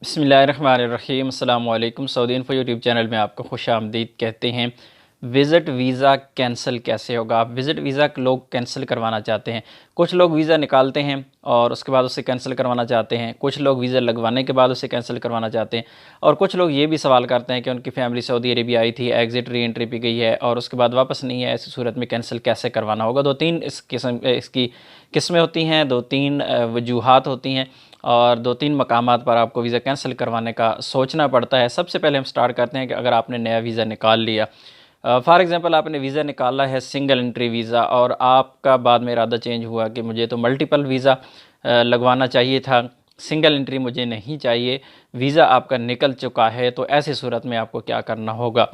बिस्मिल्लाहिर्रहमानिर्रहीम अस्सलाम वालेकुम। सऊदी इन्फो यूट्यूब चैनल में आपको खुशामदीद कहते हैं। विज़िट वीज़ा कैंसिल कैसे होगा? आप विज़िट वीज़ा लोग कैंसिल करवाना चाहते हैं। कुछ लोग वीज़ा निकालते हैं और उसके बाद उसे कैंसिल करवाना चाहते हैं। कुछ लोग वीज़ा लगवाने के बाद उसे कैंसिल करवाना चाहते हैं और कुछ लोग ये भी सवाल करते हैं कि उनकी फ़ैमिली सऊदी अरेबिया आई थी, एग्ज़िट री एंट्री पे गई है और उसके बाद वापस नहीं है। ऐसी सूरत में कैंसिल कैसे करवाना होगा? 2-3 इसकी किस्में होती हैं, 2-3 वजूहात होती हैं और 2-3 मकामात पर आपको वीज़ा कैंसिल करवाने का सोचना पड़ता है। सबसे पहले हम स्टार्ट करते हैं कि अगर आपने नया वीज़ा निकाल लिया, फ़ॉर एग्ज़ाम्पल आपने वीज़ा निकाला है सिंगल एंट्री वीज़ा और आपका बाद में इरादा चेंज हुआ कि मुझे तो मल्टीपल वीज़ा लगवाना चाहिए था, सिंगल एंट्री मुझे नहीं चाहिए, वीज़ा आपका निकल चुका है, तो ऐसी सूरत में आपको क्या करना होगा?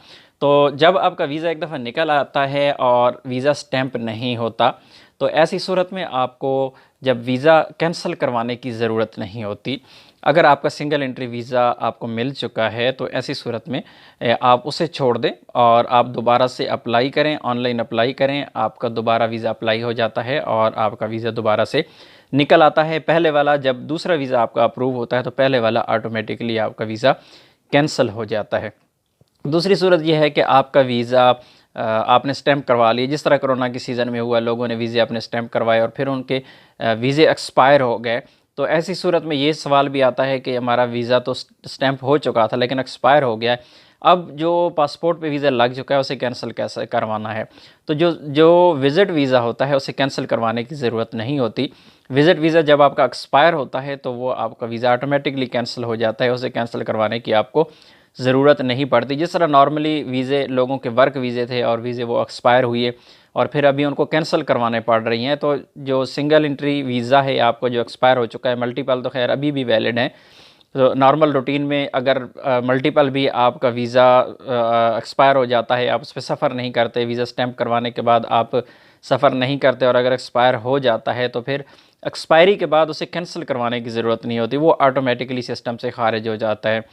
तो जब आपका वीज़ा एक दफ़ा निकल आता है और वीज़ा स्टैंप नहीं होता, तो ऐसी सूरत में आपको जब वीज़ा कैंसिल करवाने की ज़रूरत नहीं होती। अगर आपका सिंगल एंट्री वीज़ा आपको मिल चुका है तो ऐसी सूरत में आप उसे छोड़ दें और आप दोबारा से अप्लाई करें, ऑनलाइन अप्लाई करें। आपका दोबारा वीज़ा अप्लाई हो जाता है और आपका वीज़ा दोबारा से निकल आता है। पहले वाला जब दूसरा वीज़ा आपका अप्रूव होता है तो पहले वाला ऑटोमेटिकली आपका वीज़ा कैंसिल हो जाता है। दूसरी सूरत यह है कि आपका वीज़ा आपने स्टैंप करवा लिया, जिस तरह कोरोना के सीज़न में हुआ, लोगों ने वीज़े अपने स्टैंप करवाए और फिर उनके वीज़े एक्सपायर हो गए। तो ऐसी सूरत में ये सवाल भी आता है कि हमारा वीज़ा तो स्टैंप हो चुका था लेकिन एक्सपायर हो गया है, अब जो पासपोर्ट पे वीज़ा लग चुका है उसे कैंसिल कैसे करवाना है? तो जो जो विज़िट वीज़ा होता है उसे कैंसिल करवाने की ज़रूरत नहीं होती। विज़िट वीज़ा जब आपका एक्सपायर होता है तो वो आपका वीज़ा ऑटोमेटिकली कैंसिल हो जाता है, उसे कैंसिल करवाने की आपको ज़रूरत नहीं पड़ती। जिस तरह नॉर्मली वीज़े लोगों के वर्क वीज़े थे और वीज़े वो एक्सपायर हुए और फिर अभी उनको कैंसिल करवाने पड़ रही हैं, तो जो सिंगल एंट्री वीज़ा है आपको जो एक्सपायर हो चुका है, मल्टीपल तो खैर अभी भी वैलिड है। तो नॉर्मल रूटीन में अगर मल्टीपल भी आपका वीज़ा एक्सपायर हो जाता है, आप उस पर सफ़र नहीं करते, वीज़ा स्टैंप करवाने के बाद आप सफ़र नहीं करते और अगर एक्सपायर हो जाता है तो फिर एक्सपायरी के बाद उसे कैंसिल करवाने की ज़रूरत नहीं होती, वो ऑटोमेटिकली सिस्टम से ख़ारिज हो जाता है।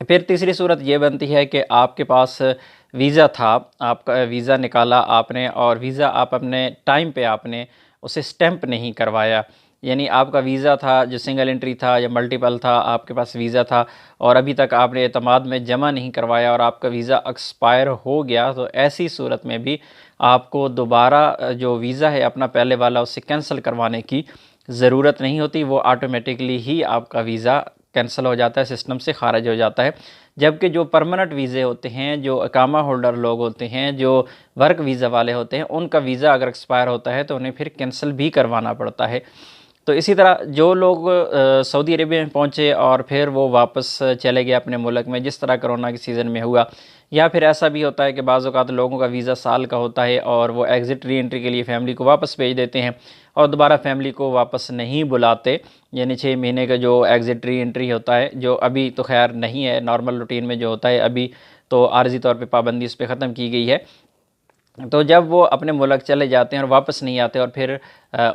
फिर तीसरी सूरत ये बनती है कि आपके पास वीज़ा था, आपका वीज़ा निकाला आपने और वीज़ा आप अपने टाइम पे आपने उसे स्टैंप नहीं करवाया। यानी आपका वीज़ा था जो सिंगल एंट्री था या मल्टीपल था, आपके पास वीज़ा था और अभी तक आपने एतमाद में जमा नहीं करवाया और आपका वीज़ा एक्सपायर हो गया, तो ऐसी सूरत में भी आपको दोबारा जो वीज़ा है अपना पहले वाला उसे कैंसिल करवाने की ज़रूरत नहीं होती। वो ऑटोमेटिकली ही आपका वीज़ा कैंसिल हो जाता है, सिस्टम से ख़ारिज हो जाता है। जबकि जो परमानेंट वीज़े होते हैं, जो इकामा होल्डर लोग होते हैं, जो वर्क वीज़ा वाले होते हैं, उनका वीज़ा अगर एक्सपायर होता है तो उन्हें फिर कैंसिल भी करवाना पड़ता है। तो इसी तरह जो लोग सऊदी अरेबिया में पहुँचे और फिर वो वापस चले गए अपने मुल्क में, जिस तरह कोरोना के सीज़न में हुआ, या फिर ऐसा भी होता है कि बाज़ औक़ात लोगों का वीज़ा साल का होता है और वो एग्ज़िट री एंट्री के लिए फ़ैमिली को वापस भेज देते हैं और दोबारा फ़ैमिली को वापस नहीं बुलाते। यानी 6 महीने का जो एग्ज़िट री एंट्री होता है, जो अभी तो ख़ैर नहीं है, नॉर्मल रूटीन में जो होता है, अभी तो आर्ज़ी तौर पे पाबंदी उस पे ख़त्म की गई है। तो जब वो अपने मुल्क चले जाते हैं और वापस नहीं आते और फिर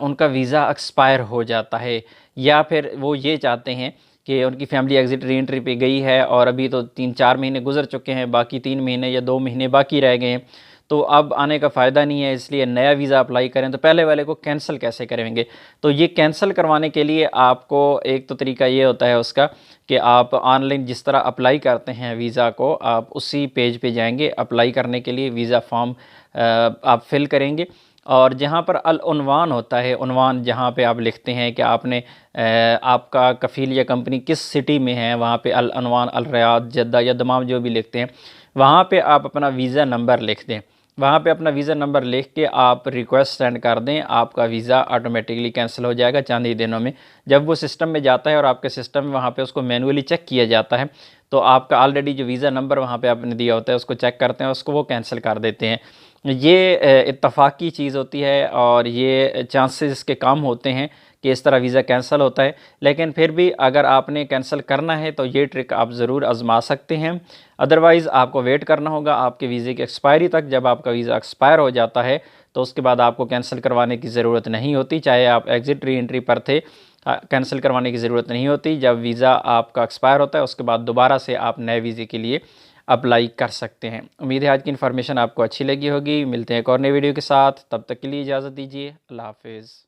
उनका वीज़ा एक्सपायर हो जाता है, या फिर वो ये चाहते हैं कि उनकी फ़ैमिली एग्ज़िट री एंट्री पे गई है और अभी तो 3-4 महीने गुज़र चुके हैं, बाकी 3 महीने या 2 महीने बाकी रह गए हैं, तो अब आने का फ़ायदा नहीं है, इसलिए नया वीज़ा अप्लाई करें, तो पहले वाले को कैंसिल कैसे करेंगे? तो ये कैंसिल करवाने के लिए आपको एक तो तरीका ये होता है उसका कि आप ऑनलाइन जिस तरह अप्लाई करते हैं वीज़ा को, आप उसी पेज पे जाएंगे, अप्लाई करने के लिए वीज़ा फॉर्म आप फिल करेंगे और जहाँ पर अल उन्वान होता है, उन्वान जहाँ पे आप लिखते हैं कि आपने आपका कफ़ील या कंपनी किस सिटी में है, वहाँ पे अल उन्वान अल रियाद, जद्दा या दमाम जो भी लिखते हैं, वहाँ पे आप अपना वीज़ा नंबर लिख दें। वहाँ पे अपना वीज़ा नंबर लिख के आप रिक्वेस्ट सेंड कर दें, आपका वीज़ा ऑटोमेटिकली कैंसिल हो जाएगा चंद ही दिनों में। जब वो सिस्टम में जाता है और आपके सिस्टम में वहाँ पे उसको मैनुअली चेक किया जाता है, तो आपका ऑलरेडी जो वीज़ा नंबर वहाँ पे आपने दिया होता है उसको चेक करते हैं, उसको वो कैंसिल कर देते हैं। ये इत्तफ़ाक़ी चीज़ होती है और ये चांसेस इसके कम होते हैं कि इस तरह वीज़ा कैंसिल होता है, लेकिन फिर भी अगर आपने कैंसिल करना है तो ये ट्रिक आप ज़रूर आज़मा सकते हैं। अदरवाइज़ आपको वेट करना होगा आपके वीज़े की एक्सपायरी तक। जब आपका वीज़ा एक्सपायर हो जाता है तो उसके बाद आपको कैंसिल करवाने की ज़रूरत नहीं होती, चाहे आप एग्ज़िट री एंट्री पर थे, कैंसिल करवाने की ज़रूरत नहीं होती। जब वीज़ा आपका एक्सपायर होता है उसके बाद दोबारा से आप नए वीज़े के लिए अप्लाई कर सकते हैं। उम्मीद है आज की इन्फॉर्मेशन आपको अच्छी लगी होगी। मिलते हैं एक और नई वीडियो के साथ, तब तक के लिए इजाज़त दीजिए। अल्लाह हाफ़िज़।